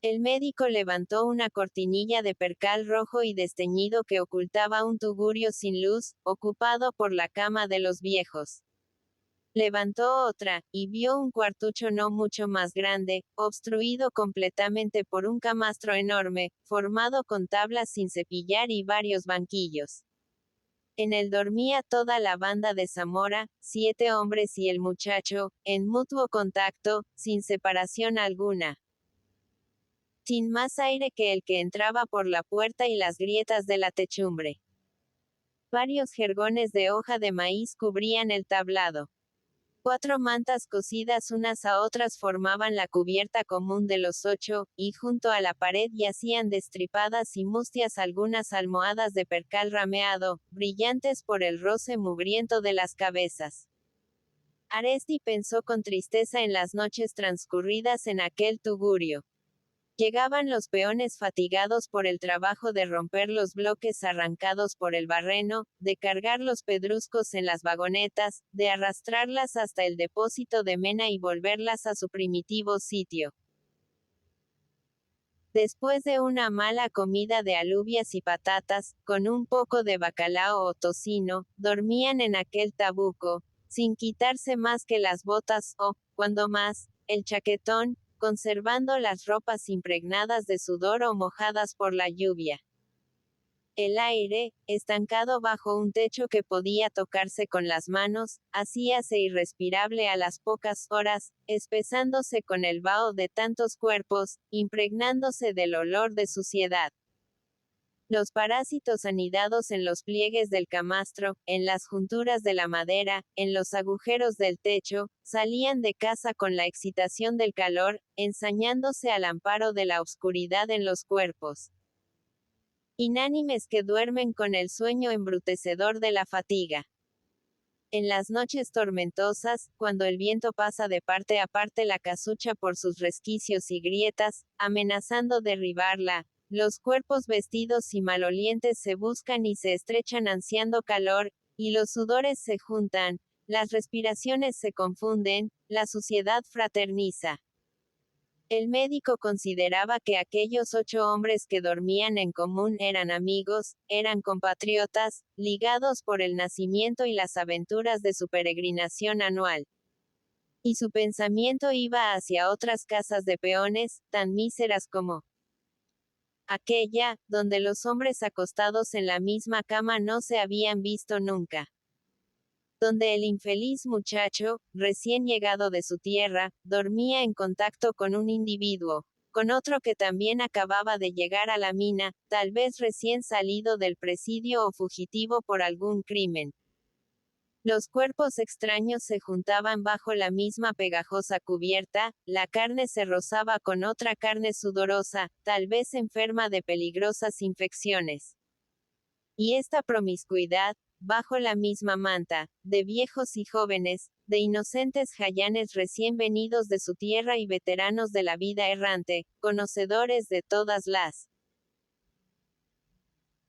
El médico levantó una cortinilla de percal rojo y desteñido que ocultaba un tugurio sin luz, ocupado por la cama de los viejos. Levantó otra, y vio un cuartucho no mucho más grande, obstruido completamente por un camastro enorme, formado con tablas sin cepillar y varios banquillos. En él dormía toda la banda de Zamora, 7 hombres y el muchacho, en mutuo contacto, sin separación alguna. Sin más aire que el que entraba por la puerta y las grietas de la techumbre. Varios jergones de hoja de maíz cubrían el tablado. 4 mantas cosidas unas a otras formaban la cubierta común de los 8, y junto a la pared yacían destripadas y mustias algunas almohadas de percal rameado, brillantes por el roce mugriento de las cabezas. Aresti pensó con tristeza en las noches transcurridas en aquel tugurio. Llegaban los peones fatigados por el trabajo de romper los bloques arrancados por el barreno, de cargar los pedruscos en las vagonetas, de arrastrarlas hasta el depósito de mena y volverlas a su primitivo sitio. Después de una mala comida de alubias y patatas, con un poco de bacalao o tocino, dormían en aquel tabuco, sin quitarse más que las botas o, cuando más, el chaquetón, conservando las ropas impregnadas de sudor o mojadas por la lluvia. El aire, estancado bajo un techo que podía tocarse con las manos, hacíase irrespirable a las pocas horas, espesándose con el vaho de tantos cuerpos, impregnándose del olor de suciedad. Los parásitos anidados en los pliegues del camastro, en las junturas de la madera, en los agujeros del techo, salían de casa con la excitación del calor, ensañándose al amparo de la oscuridad en los cuerpos. Inánimes que duermen con el sueño embrutecedor de la fatiga. En las noches tormentosas, cuando el viento pasa de parte a parte la casucha por sus resquicios y grietas, amenazando derribarla, los cuerpos vestidos y malolientes se buscan y se estrechan ansiando calor, y los sudores se juntan, las respiraciones se confunden, la suciedad fraterniza. El médico consideraba que aquellos 8 hombres que dormían en común eran amigos, eran compatriotas, ligados por el nacimiento y las aventuras de su peregrinación anual. Y su pensamiento iba hacia otras casas de peones, tan míseras como aquella, donde los hombres acostados en la misma cama no se habían visto nunca. Donde el infeliz muchacho, recién llegado de su tierra, dormía en contacto con un individuo, con otro que también acababa de llegar a la mina, tal vez recién salido del presidio o fugitivo por algún crimen. Los cuerpos extraños se juntaban bajo la misma pegajosa cubierta, la carne se rozaba con otra carne sudorosa, tal vez enferma de peligrosas infecciones. Y esta promiscuidad, bajo la misma manta, de viejos y jóvenes, de inocentes jayanes recién venidos de su tierra y veteranos de la vida errante, conocedores de todas las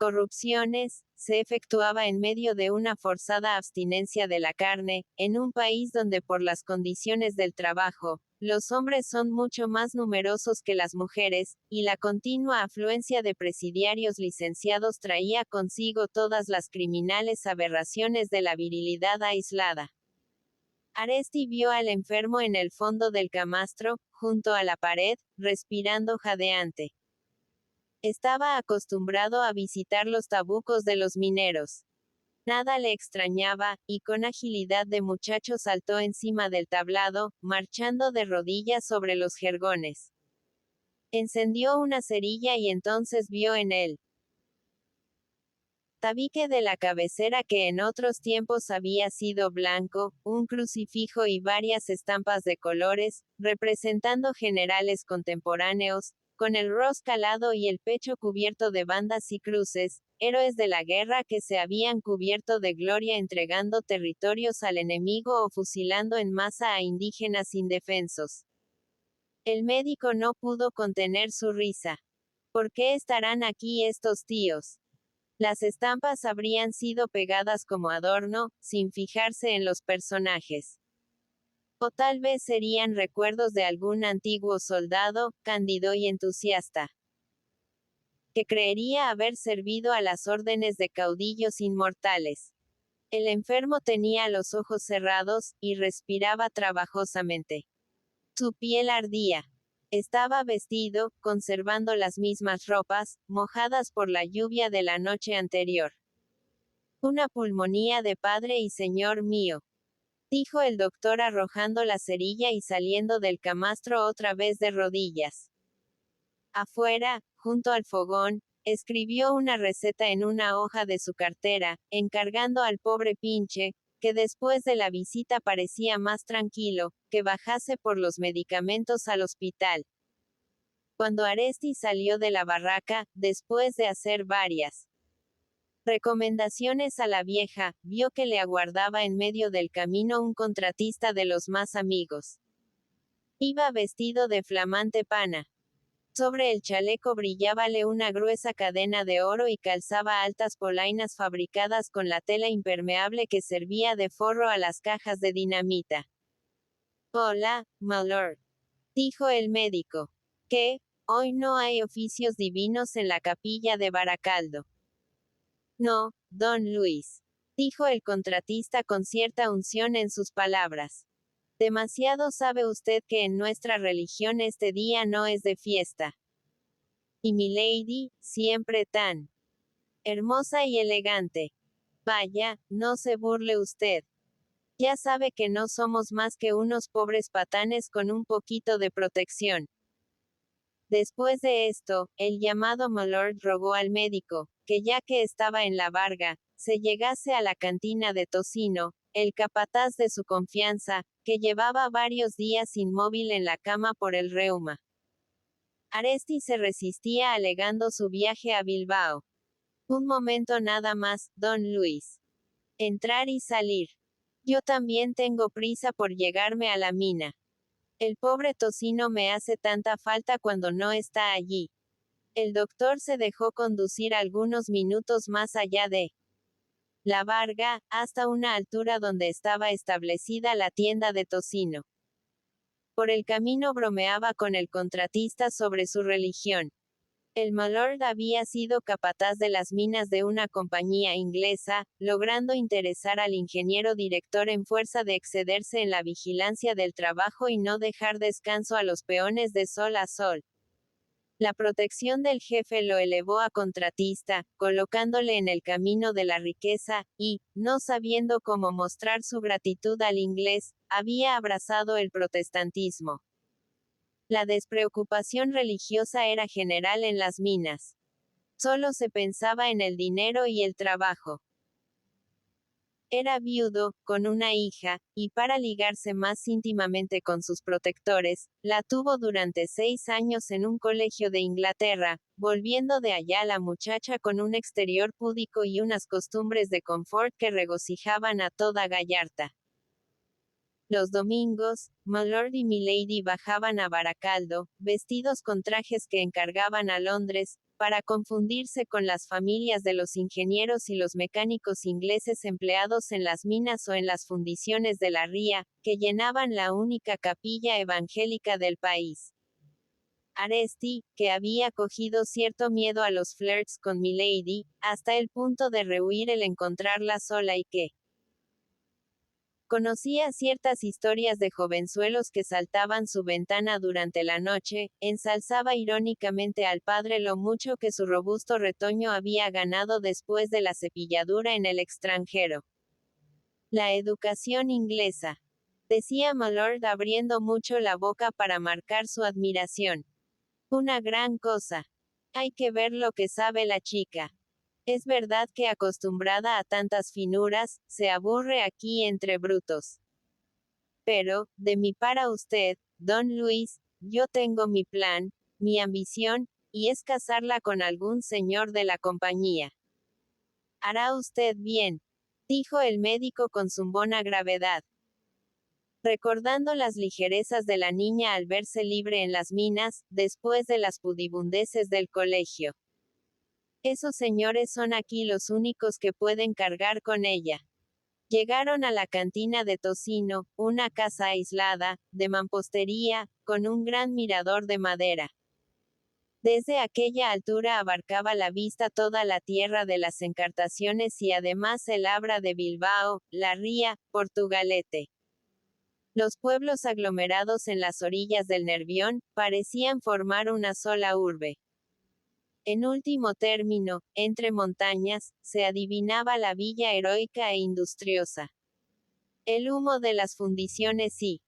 corrupciones, se efectuaba en medio de una forzada abstinencia de la carne, en un país donde por las condiciones del trabajo, los hombres son mucho más numerosos que las mujeres, y la continua afluencia de presidiarios licenciados traía consigo todas las criminales aberraciones de la virilidad aislada. Aresti vio al enfermo en el fondo del camastro, junto a la pared, respirando jadeante. Estaba acostumbrado a visitar los tabucos de los mineros. Nada le extrañaba, y con agilidad de muchacho saltó encima del tablado, marchando de rodillas sobre los jergones. Encendió una cerilla y entonces vio en él tabique de la cabecera que en otros tiempos había sido blanco, un crucifijo y varias estampas de colores, representando generales contemporáneos, con el ros calado y el pecho cubierto de bandas y cruces, héroes de la guerra que se habían cubierto de gloria entregando territorios al enemigo o fusilando en masa a indígenas indefensos. El médico no pudo contener su risa. ¿Por qué estarán aquí estos tíos? Las estampas habrían sido pegadas como adorno, sin fijarse en los personajes. O tal vez serían recuerdos de algún antiguo soldado, cándido y entusiasta, que creería haber servido a las órdenes de caudillos inmortales. El enfermo tenía los ojos cerrados, y respiraba trabajosamente. Su piel ardía. Estaba vestido, conservando las mismas ropas, mojadas por la lluvia de la noche anterior. Una pulmonía de padre y señor mío, dijo el doctor arrojando la cerilla y saliendo del camastro otra vez de rodillas. Afuera, junto al fogón, escribió una receta en una hoja de su cartera, encargando al pobre Pinche, que después de la visita parecía más tranquilo, que bajase por los medicamentos al hospital. Cuando Aresti salió de la barraca, después de hacer varias recomendaciones a la vieja, vio que le aguardaba en medio del camino un contratista de los más amigos. Iba vestido de flamante pana. Sobre el chaleco brillábale una gruesa cadena de oro y calzaba altas polainas fabricadas con la tela impermeable que servía de forro a las cajas de dinamita. Hola, my lord, dijo el médico. ¿Qué? Hoy no hay oficios divinos en la capilla de Baracaldo. No, don Luis, dijo el contratista con cierta unción en sus palabras. Demasiado sabe usted que en nuestra religión este día no es de fiesta. Y mi lady, siempre tan hermosa y elegante. Vaya, no se burle usted. Ya sabe que no somos más que unos pobres patanes con un poquito de protección. Después de esto, el llamado Mylord rogó al médico, que ya que estaba en la varga, se llegase a la cantina de tocino, el capataz de su confianza, que llevaba varios días inmóvil en la cama por el reuma. Aresti se resistía alegando su viaje a Bilbao. Un momento nada más, don Luis. Entrar y salir. Yo también tengo prisa por llegarme a la mina. El pobre tocino me hace tanta falta cuando no está allí. El doctor se dejó conducir algunos minutos más allá de la varga, hasta una altura donde estaba establecida la tienda de tocino. Por el camino bromeaba con el contratista sobre su religión. El Mylord había sido capataz de las minas de una compañía inglesa, logrando interesar al ingeniero director en fuerza de excederse en la vigilancia del trabajo y no dejar descanso a los peones de sol a sol. La protección del jefe lo elevó a contratista, colocándole en el camino de la riqueza, y, no sabiendo cómo mostrar su gratitud al inglés, había abrazado el protestantismo. La despreocupación religiosa era general en las minas. Solo se pensaba en el dinero y el trabajo. Era viudo, con una hija, y para ligarse más íntimamente con sus protectores, la tuvo durante 6 años en un colegio de Inglaterra, volviendo de allá la muchacha con un exterior púdico y unas costumbres de confort que regocijaban a toda Gallarta. Los domingos, Mylord y Milady bajaban a Baracaldo, vestidos con trajes que encargaban a Londres, para confundirse con las familias de los ingenieros y los mecánicos ingleses empleados en las minas o en las fundiciones de la ría, que llenaban la única capilla evangélica del país. Aresti, que había cogido cierto miedo a los flirts con Milady, hasta el punto de rehuir el encontrarla sola y que conocía ciertas historias de jovenzuelos que saltaban su ventana durante la noche, ensalzaba irónicamente al padre lo mucho que su robusto retoño había ganado después de la cepilladura en el extranjero. La educación inglesa, decía Mylord abriendo mucho la boca para marcar su admiración. Una gran cosa. Hay que ver lo que sabe la chica. Es verdad que acostumbrada a tantas finuras, se aburre aquí entre brutos. Pero, de mí para usted, don Luis, yo tengo mi plan, mi ambición, y es casarla con algún señor de la compañía. Hará usted bien, dijo el médico con zumbona gravedad. Recordando las ligerezas de la niña al verse libre en las minas, después de las pudibundeces del colegio. Esos señores son aquí los únicos que pueden cargar con ella. Llegaron a la cantina de tocino, una casa aislada, de mampostería, con un gran mirador de madera. Desde aquella altura abarcaba la vista toda la tierra de las Encartaciones y además el Abra de Bilbao, La Ría, Portugalete. Los pueblos aglomerados en las orillas del Nervión, parecían formar una sola urbe. En último término, entre montañas, se adivinaba la villa heroica e industriosa. El humo de las fundiciones y